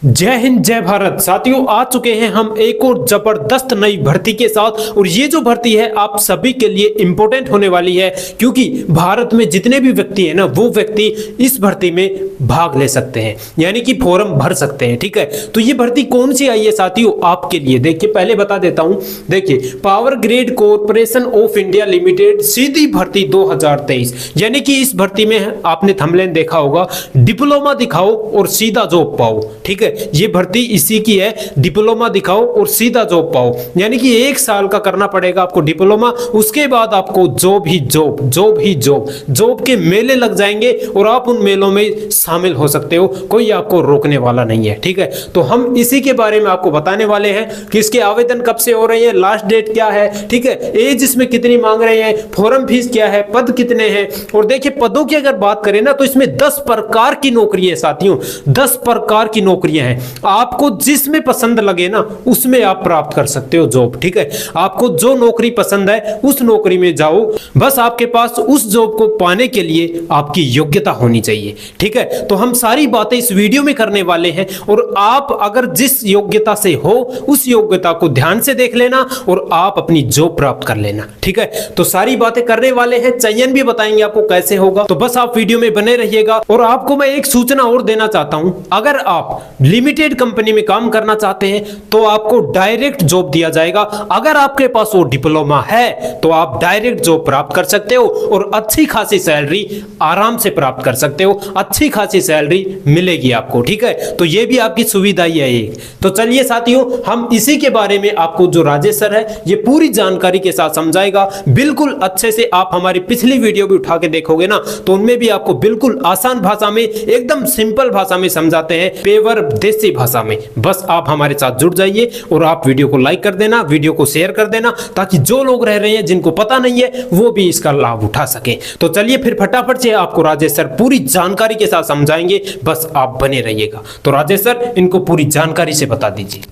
जय हिंद जय भारत साथियों, आ चुके हैं हम एक और जबरदस्त नई भर्ती के साथ। और ये जो भर्ती है आप सभी के लिए इंपॉर्टेंट होने वाली है, क्योंकि भारत में जितने भी व्यक्ति हैं ना, वो व्यक्ति इस भर्ती में भाग ले सकते हैं, यानी कि फॉर्म भर सकते हैं। ठीक है, तो ये भर्ती कौन सी आई है साथियों आपके लिए, देखिए पहले बता देता हूं। देखिए, power grid corporation of India limited सीधी भर्ती 2023, यानी कि इस भर्ती में आपने थंबनेल देखा होगा, डिप्लोमा दिखाओ और सीधा जॉब पाओ। ठीक है, ये भर्ती इसी की है, डिप्लोमा दिखाओ और सीधा जॉब पाओ, यानी कि 1 साल का करना पड़ेगा आपको डिप्लोमा, उसके बाद आपको जॉब ही जॉब, जॉब ही जॉब, जॉब के मेले लग जाएंगे और आप उन मेलों में शामिल हो सकते हो, कोई आपको रोकने वाला नहीं है। ठीक है, तो हम इसी के बारे में आपको बताने वाले हैं कि इसके आवेदन कब से हो रहे हैं, लास्ट डेट क्या है, ठीक है, एज इसमें कितनी मांग रहे हैं, फॉर्म फीस क्या है, पद कितने हैं। और देखिए पदों की अगर बात करें ना, तो इसमें 10 प्रकार की नौकरी है साथियों, 10 प्रकार की नौकरियां हैं। आपको जिसमें पसंद लगे ना, उसमें आप प्राप्त कर सकते हो जॉब। ठीक है, आपको जो नौकरी पसंद है उस नौकरी में जाओ, बस आपके पास उस जॉब को पाने के लिए आपकी योग्यता होनी चाहिए। ठीक है, तो हम सारी बातें इस वीडियो में करने वाले हैं, और आप अगर जिस योग्यता से हो उस योग्यता को ध्यान से देख लेना और आप अपनी जॉब प्राप्त कर लेना। ठीक है, तो सारी बातें करने वाले हैं, चयन भी बताएंगे आपको कैसे होगा, तो बस आप वीडियो में बने रहिएगा। और आपको मैं एक सूचना और देना चाहता हूं, अगर आप लिमिटेड कंपनी में काम करना चाहते हैं तो आपको डायरेक्ट जॉब दिया जाएगा। अगर आपके पास वो डिप्लोमा है तो आप डायरेक्ट जॉब प्राप्त कर सकते हो और अच्छी खासी सैलरी आराम से प्राप्त कर सकते हो, अच्छी खासी सैलरी मिलेगी आपको। ठीक है, तो ये भी आपकी सुविधा ही है एक। तो चलिए साथियों, हम इसी के बारे में आपको जो राजेश सर है ये पूरी जानकारी के साथ समझाएगा, बिल्कुल अच्छे से। आप हमारी पिछली वीडियो भी उठा के देखोगे ना, तो उनमें भी आपको बिल्कुल आसान भाषा में, एकदम सिंपल भाषा में समझाते हैं, पेवर देसी भाषा में। बस आप हमारे साथ जुड़ जाइए और आप वीडियो को लाइक कर देना, वीडियो को शेयर कर देना, ताकि जो लोग रह रहे हैं जिनको पता नहीं है वो भी इसका लाभ उठा सके। तो चलिए फिर फटाफट से आपको राजेश सर पूरी जानकारी के साथ समझाएंगे, बस आप बने रहिएगा। तो राजेश सर इनको पूरी जानकारी से बता दीजिए।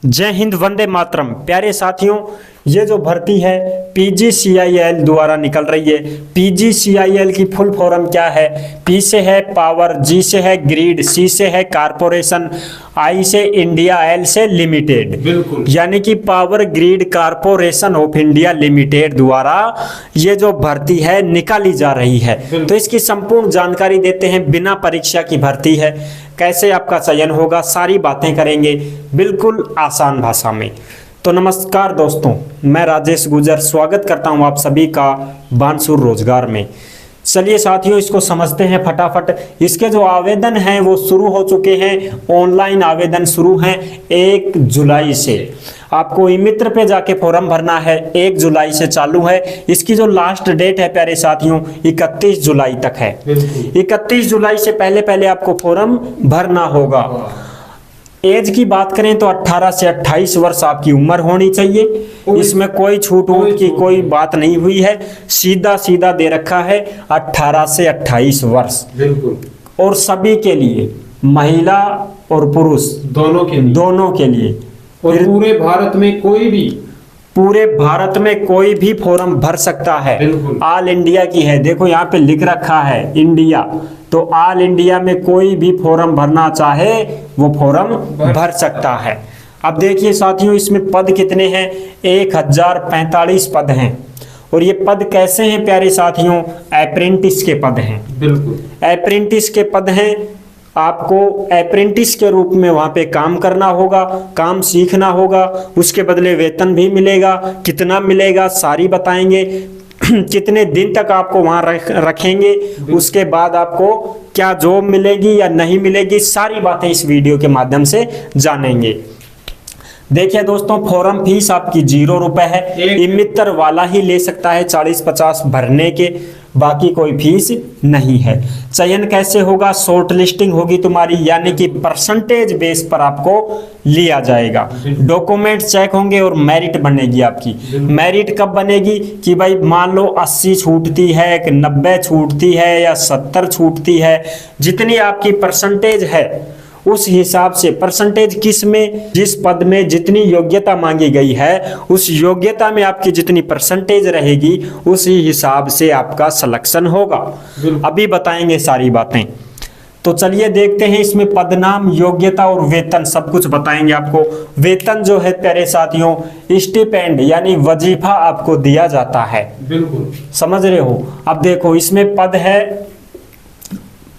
जय हिंद, वंदे मातरम। प्यारे साथियों, ये जो भर्ती है PGCIL द्वारा निकल रही है। PGCIL की फुल फॉर्म क्या है? P से है पावर, G से है ग्रिड, C से है कारपोरेशन, I से इंडिया, L से लिमिटेड। बिल्कुल, यानी कि power grid corporation of India limited द्वारा ये जो भर्ती है निकाली जा रही है। तो इसकी संपूर्ण जानकारी देते हैं, बिना परीक्षा की भर्ती है, कैसे आपका चयन होगा, सारी बातें करेंगे बिल्कुल आसान भाषा में। तो नमस्कार दोस्तों, मैं राजेश गुजर स्वागत करता हूं आप सभी का बानसूर रोजगार में। चलिए साथियों, इसको समझते हैं फटाफट। इसके जो आवेदन हैं वो शुरू हो चुके हैं, ऑनलाइन आवेदन शुरू हैं 1 जुलाई से। आपको ई मित्र पे जाके फॉर्म भरना है, 1 जुलाई से चालू है। इसकी जो लास्ट डेट है प्यारे साथियों 31 जुलाई तक है। 31 जुलाई से पहले पहले आपको फॉर्म भरना होगा। एज की बात करें तो 18 से 28 वर्ष आपकी उम्र होनी चाहिए। इसमें कोई छूट वूट की कोई बात नहीं हुई है, सीधा सीधा दे रखा है 18 से 28 वर्ष। बिल्कुल, और सभी के लिए, महिला और पुरुष दोनों के लिए। और पूरे भारत में कोई भी फॉर्म भर सकता है। ऑल इंडिया की है, देखो यहाँ पे लिख रखा है इंडिया, तो ऑल इंडिया में कोई भी फॉर्म भरना चाहे वो फॉर्म भर सकता है। अब देखिए साथियों, इसमें पद कितने हैं? 1045 पद हैं। और ये पद कैसे हैं प्यारे साथियों? अप्रेंटिस के पद हैं। बिल्कुल, अप्रेंटिस के पद हैं। आपको अप्रेंटिस के रूप में वहां पे काम करना होगा, काम सीखना होगा, उसके बदले वेतन भी मिलेगा। कितना मिलेगा सारी बताएंगे, कितने दिन तक आपको वहां रखेंगे, उसके बाद आपको क्या जॉब मिलेगी या नहीं मिलेगी, सारी बातें इस वीडियो के माध्यम से जानेंगे। देखिए दोस्तों, फॉर्म फीस आपकी 0 रुपए है। ई मित्र वाला ही ले सकता है 40-50 भरने के, बाकी कोई फीस नहीं है। चयन कैसे होगा? शॉर्ट लिस्टिंग होगी तुम्हारी, यानी कि परसेंटेज बेस पर आपको लिया जाएगा। डॉक्यूमेंट चेक होंगे और मेरिट बनेगी आपकी। मेरिट कब बनेगी कि भाई मान लो 80 छूटती है, 90 छूटती है या 70 छूटती है, जितनी आपकी परसेंटेज है उस हिसाब से। परसेंटेज किस में? जिस पद में जितनी योग्यता मांगी गई है उस योग्यता में आपकी जितनी परसेंटेज रहेगी उसी हिसाब से आपका सिलेक्शन होगा। अभी बताएंगे सारी बातें। तो चलिए देखते हैं इसमें पदनाम, योग्यता और वेतन सब कुछ बताएंगे आपको। वेतन जो है प्यारे साथियों, स्टिपेंड यानी वजीफा आपको दिया जाता है। बिल्कुल समझ रहे हो। अब देखो इसमें पद है,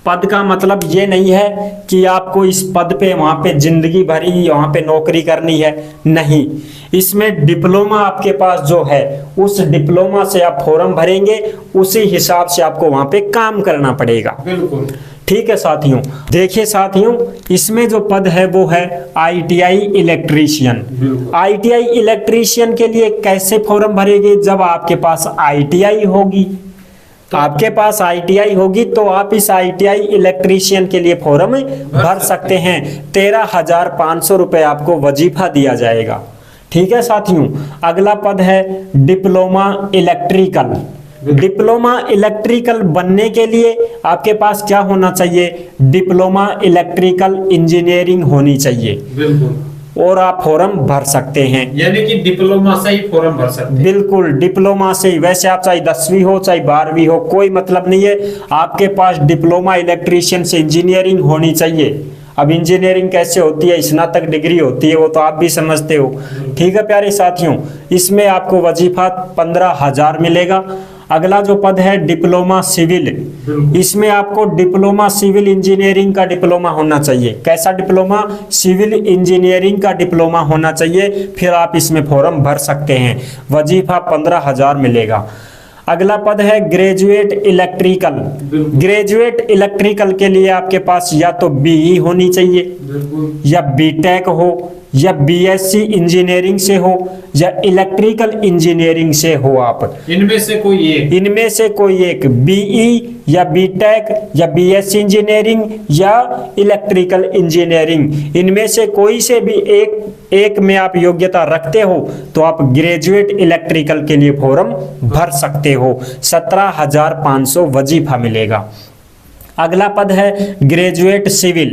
पद का मतलब ये नहीं है कि आपको इस पद पे वहां पे जिंदगी भरी वहां पे नौकरी करनी है, नहीं। इसमें डिप्लोमा आपके पास जो है, उस डिप्लोमा से आप फॉर्म भरेंगे, उसी हिसाब से आपको वहां पे काम करना पड़ेगा। बिल्कुल ठीक है साथियों। देखिए साथियों, इसमें जो पद है वो है ITI इलेक्ट्रीशियन। ITI इलेक्ट्रीशियन के लिए कैसे फॉर्म भरेंगे? जब आपके पास ITI होगी, आपके पास ITI होगी तो आप इस ITI इलेक्ट्रीशियन के लिए फॉर्म भर सकते हैं। 13,500 रुपए आपको वजीफा दिया जाएगा। ठीक है साथियों। अगला पद है डिप्लोमा इलेक्ट्रिकल। डिप्लोमा इलेक्ट्रिकल बनने के लिए आपके पास क्या होना चाहिए? डिप्लोमा इलेक्ट्रिकल इंजीनियरिंग होनी चाहिए। बिल्कुल। और आप फॉर्म भर सकते हैं, यानी कि डिप्लोमा से ही फॉर्म भर सकते हैं। बिल्कुल डिप्लोमा से ही। वैसे आप चाहे 10वीं हो चाहे 12वीं हो, कोई मतलब नहीं है, आपके पास डिप्लोमा इलेक्ट्रीशियन से इंजीनियरिंग होनी चाहिए। अब इंजीनियरिंग कैसे होती है? स्नातक डिग्री होती है, वो तो आप भी समझते हो। ठीक है प्यारे साथियों, इसमें आपको वजीफा 15,000 मिलेगा। अगला जो पद है डिप्लोमा सिविल, इसमें आपको डिप्लोमा सिविल इंजीनियरिंग का डिप्लोमा होना चाहिए। कैसा डिप्लोमा? सिविल इंजीनियरिंग का डिप्लोमा होना चाहिए, फिर आप इसमें फॉर्म भर सकते हैं। वजीफा 15,000 मिलेगा। अगला पद है ग्रेजुएट इलेक्ट्रिकल। ग्रेजुएट इलेक्ट्रिकल के लिए आपके पास या तो BE होनी चाहिए, या BTech हो, या BSc इंजीनियरिंग से हो, या इलेक्ट्रिकल इंजीनियरिंग से हो। आप इनमें से कोई एक, इनमें से कोई एक, BE या BTech या BSc इंजीनियरिंग या इलेक्ट्रिकल इंजीनियरिंग, इनमें से कोई से भी एक में आप योग्यता रखते हो तो आप ग्रेजुएट इलेक्ट्रिकल के लिए फॉर्म भर सकते हो। 17,500 वजीफा मिलेगा। अगला पद है ग्रेजुएट सिविल।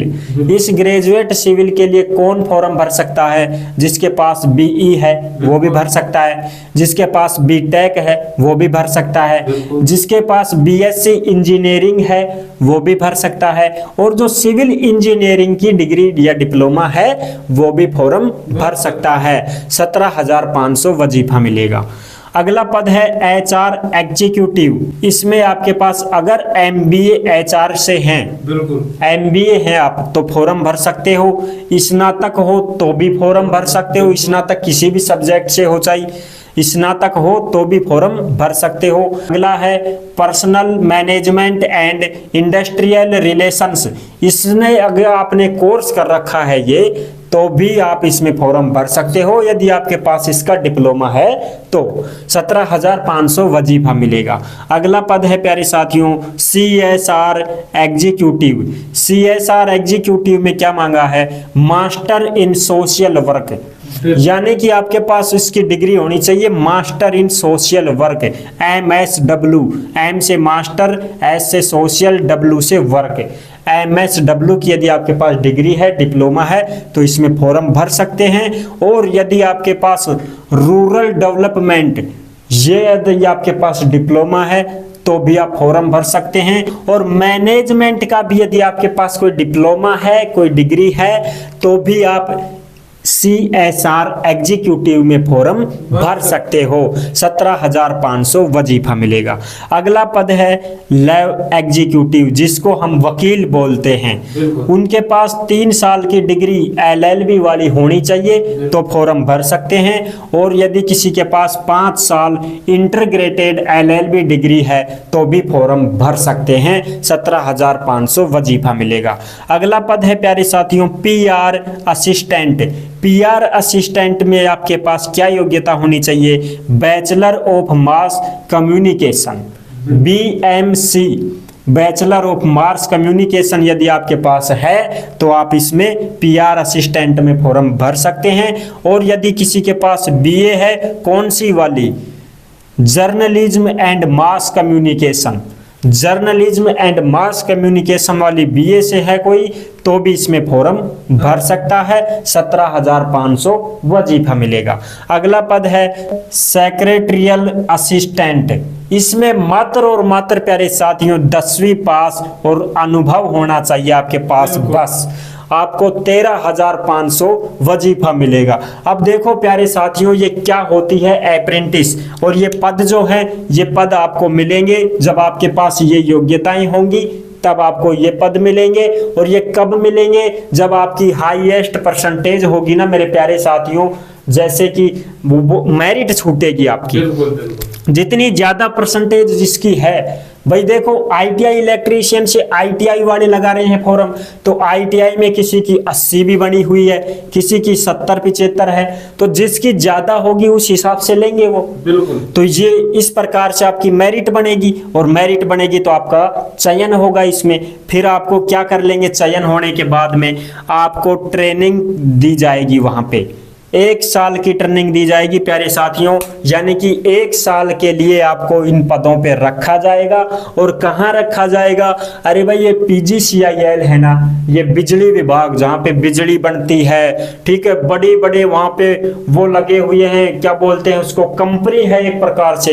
इस ग्रेजुएट सिविल के लिए कौन फॉर्म भर सकता है? जिसके पास BE है वो भी भर सकता है, जिसके पास BTech है वो भी भर सकता है, जिसके पास BSc इंजीनियरिंग है वो भी भर सकता है, और जो सिविल इंजीनियरिंग की डिग्री या डिप्लोमा है वो भी फॉर्म भर सकता है। 17,500 वजीफा मिलेगा। अगला पद है HR एग्जीक्यूटिव। इसमें आपके पास अगर MBA HR से हैं, बिल्कुल MBA है आप तो फॉर्म भर सकते हो। स्नातक हो तो भी फॉर्म भर सकते हो, स्नातक किसी भी सब्जेक्ट से हो, चाहे स्नातक हो तो भी फॉर्म भर सकते हो। अगला है personal management and industrial relations. इसने अगर आपने कोर्स कर रखा है ये तो भी आप इसमें फॉर्म भर सकते हो, यदि आपके पास इसका डिप्लोमा है तो। 17,500 वजीफा मिलेगा। अगला पद है प्यारे साथियों CSR एग्जीक्यूटिव। CSR एग्जीक्यूटिव में क्या मांगा है? मास्टर इन सोशल वर्क, यानी कि आपके पास इसकी डिग्री होनी चाहिए master in social work, MSW। M से मास्टर, S से सोशल, W से वर्क। MSW की यदि आपके पास डिग्री है, डिप्लोमा है तो इसमें फॉर्म भर सकते हैं। और यदि आपके पास रूरल डेवलपमेंट, ये यदि आपके पास डिप्लोमा है तो भी आप फॉर्म भर सकते हैं। और मैनेजमेंट का भी यदि आपके पास कोई डिप्लोमा है, कोई डिग्री है तो भी आप CSR एग्जीक्यूटिव में फॉर्म भर सकते हो। 17,500 वजीफा मिलेगा। अगला पद है लैब एग्जीक्यूटिव, जिसको हम वकील बोलते हैं। उनके पास 3 साल की डिग्री LLB वाली होनी चाहिए तो फॉर्म भर सकते हैं। और यदि किसी के पास 5 साल इंटीग्रेटेड LLB डिग्री है तो भी फॉर्म भर सकते हैं। 17,500 वजीफा मिलेगा। अगला पद है प्यारे साथियों PR असिस्टेंट। PR असिस्टेंट में आपके पास क्या योग्यता होनी चाहिए? Bachelor of mass communication, BMC, bachelor of mass communication यदि आपके पास है तो आप इसमें PR असिस्टेंट में फॉर्म भर सकते हैं। और यदि किसी के पास BA है, कौन सी वाली? Journalism and mass communication. Journalism and mass communication वाली बीए से है कोई तो भी इसमें फॉर्म भर सकता है। 17,500 वजीफा मिलेगा। अगला पद है सेक्रेटरियल असिस्टेंट। इसमें मात्र और मात्र प्यारे साथियों 10वीं पास और अनुभव होना चाहिए आपके पास, बस आपको 13,500 वजीफा मिलेगा। अब देखो प्यारे साथियों ये क्या होती है अप्रेंटिस, और ये पद जो है ये पद आपको मिलेंगे जब आपके पास ये योग्यताएं होंगी, तब आपको ये पद मिलेंगे। और ये कब मिलेंगे? जब आपकी हाईएस्ट परसेंटेज होगी ना मेरे प्यारे साथियों, जैसे कि वो मेरिट छूटेगी आपकी। बिल्कुल बिल्कुल। जितनी ज्यादा परसेंटेज जिसकी है, भाई देखो आईटीआई इलेक्ट्रीशियन से आईटीआई वाले लगा रहे हैं फॉर्म, तो आईटीआई में किसी की 80 भी बनी हुई है, किसी की 70-75 है, तो जिसकी ज्यादा होगी उस हिसाब से लेंगे वो। बिल्कुल। तो ये इस प्रकार से आपकी मेरिट बनेगी, और मेरिट बनेगी तो आपका चयन होगा इसमें। फिर आपको क्या कर लेंगे, चयन होने के बाद में आपको ट्रेनिंग दी जाएगी वहां पे। 1 साल की ट्रेनिंग दी जाएगी प्यारे साथियों, यानी कि 1 साल के लिए आपको इन पदों पे रखा जाएगा। और कहाँ रखा जाएगा? अरे भाई ये पीजीसीआईएल है ना, ये बिजली विभाग जहाँ पे बिजली बनती है, ठीक है, बड़े बड़े वहाँ पे वो लगे हुए हैं, क्या बोलते हैं उसको, कंपनी है एक प्रकार से,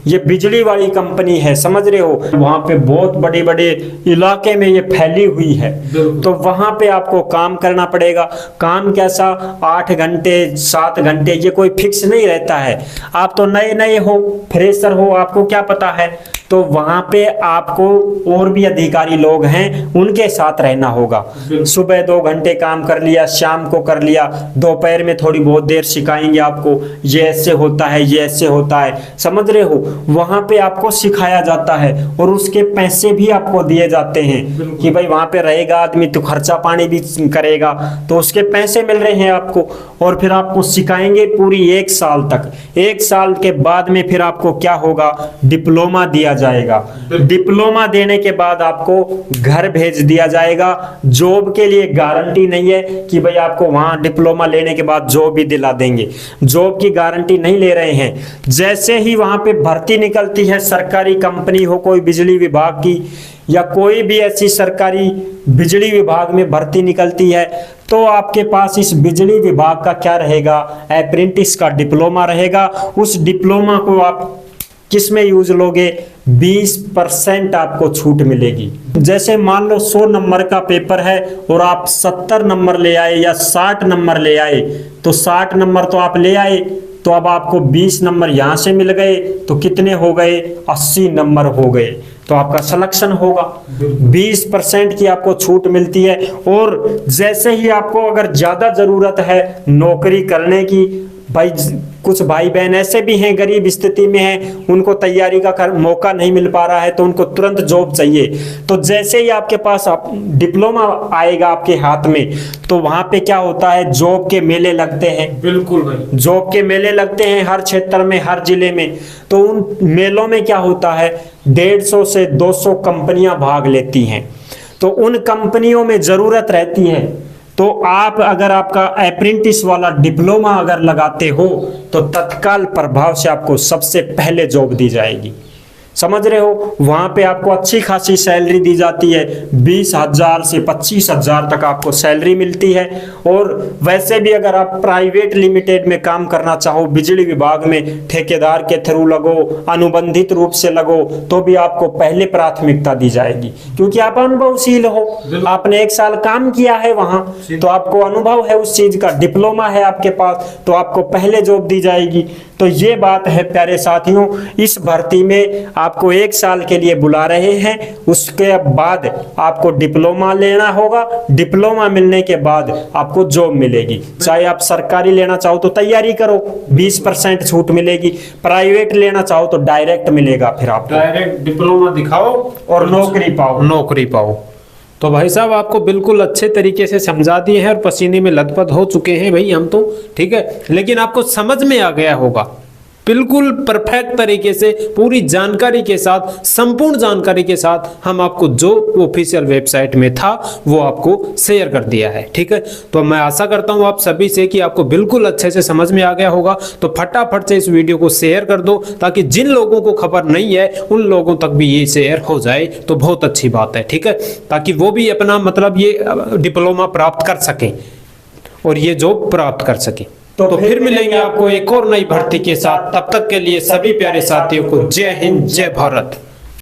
ये बिजली वाली कंपनी है, समझ रहे हो। वहाँ पे बहुत बड़े बड़े इलाके में ये फैली हुई है, तो वहाँ पे आपको काम करना पड़ेगा। काम कैसा? 8 घंटे 7 घंटे, ये कोई फिक्स नहीं रहता है। आप तो नए नए हो, फ्रेशर हो, आपको क्या पता है। तो वहां पे आपको और भी अधिकारी लोग हैं, उनके साथ रहना होगा। सुबह 2 घंटे काम कर लिया, शाम को कर लिया, दोपहर में थोड़ी बहुत देर सिखाएंगे आपको, ये ऐसे होता है, ये ऐसे होता है, समझ रहे हो। वहां पे आपको सिखाया जाता है और उसके पैसे भी आपको दिए जाते हैं कि भाई वहां पे रहेगा आदमी तो खर्चा पानी भी करेगा, तो उसके पैसे मिल रहे हैं आपको। और फिर आपको सिखाएंगे पूरी 1 साल तक। 1 साल के बाद में फिर आपको क्या होगा, डिप्लोमा दिया जाएगा। डिप्लोमा देने के बाद आपको घर भेज दिया जाएगा। जॉब के लिए गारंटी नहीं है कि भाई आपको वहां डिप्लोमा लेने के बाद जॉब भी दिला देंगे, जॉब की गारंटी नहीं ले रहे हैं। जैसे ही वहां पे भर्ती निकलती है, सरकारी कंपनी हो कोई बिजली विभाग की या कोई भी ऐसी सरकारी बिजली विभाग में भर्ती निकलती है, तो आपके पास इस बिजली विभाग का क्या रहेगा, अप्रेंटिस का डिप्लोमा रहेगा। उस डिप्लोमा को आप किस में यूज लोगे, 20% आपको छूट मिलेगी। जैसे मान लो 100 नंबर का पेपर है और आप 70 नंबर ले आए या 60 नंबर ले आए, तो 60 नंबर तो आप ले आए, तो अब आपको 20 नंबर यहां से मिल गए, तो कितने हो गए, 80 नंबर हो गए, तो आपका सिलेक्शन होगा। 20% की आपको छूट मिलती है। और जैसे ही आपको अगर ज्यादा जरूरत है नौकरी करने की, भाई कुछ भाई बहन ऐसे भी हैं गरीब स्थिति में हैं, उनको तैयारी का मौका नहीं मिल पा रहा है, तो उनको तुरंत जॉब चाहिए। तो जैसे ही आपके पास डिप्लोमा आएगा आपके हाथ में, तो वहां पे क्या होता है, जॉब के मेले लगते हैं। बिल्कुल भाई, जॉब के मेले लगते हैं हर क्षेत्र में, हर जिले में। तो उन मेलों में क्या होता है, 150 से 200 कंपनियां भाग लेती हैं। तो उन कंपनियों में जरूरत रहती है, तो आप अगर आपका अप्रेंटिस वाला डिप्लोमा अगर लगाते हो, तो तत्काल प्रभाव से आपको सबसे पहले जॉब दी जाएगी, समझ रहे हो। वहां पे आपको अच्छी खासी सैलरी दी जाती है, 20,000 से 25,000 तक आपको सैलरी मिलती है। और वैसे भी अगर आप प्राइवेट लिमिटेड में काम करना चाहो, बिजली विभाग में ठेकेदार के थ्रू लगो, अनुबंधित रूप से लगो, तो भी आपको पहले प्राथमिकता दी जाएगी, क्योंकि आप अनुभवशील हो, आपने 1 साल काम किया है वहां, तो आपको अनुभव है उस चीज का, डिप्लोमा है आपके पास, तो आपको पहले जॉब दी जाएगी। तो ये बात है प्यारे साथियों, इस भर्ती में आपको 1 साल के लिए बुला रहे हैं, उसके बाद आपको डिप्लोमा लेना होगा। डिप्लोमा मिलने के बाद आपको जॉब मिलेगी। चाहे आप सरकारी लेना चाहो तो तैयारी करो, 20% छूट मिलेगी। प्राइवेट लेना चाहो तो डायरेक्ट मिलेगा, फिर आप डायरेक्ट डिप्लोमा दिखाओ और नौकरी पाओ। नौकरी पाओ। तो भाई साहब आपको बिल्कुल अच्छे तरीके से समझा दिए हैं और पसीने में लथपथ हो चुके हैं भाई हम तो, ठीक है, लेकिन आपको समझ में आ गया होगा, बिल्कुल परफेक्ट तरीके से पूरी जानकारी के साथ, संपूर्ण जानकारी के साथ हम आपको जो ऑफिशियल वेबसाइट में था वो आपको शेयर कर दिया है। ठीक है, तो मैं आशा करता हूं आप सभी से कि आपको बिल्कुल अच्छे से समझ में आ गया होगा। तो फटाफट से इस वीडियो को शेयर कर दो ताकि जिन लोगों को खबर नहीं है उन लोगों तक भी ये शेयर हो जाए तो बहुत अच्छी बात है। ठीक है, ताकि वो भी अपना मतलब ये डिप्लोमा प्राप्त कर सकें और ये जॉब प्राप्त कर सकें। तो फिर मिलेंगे आपको एक और नई भर्ती के साथ। तब तक के लिए सभी प्यारे साथियों को जय हिंद, जय भारत।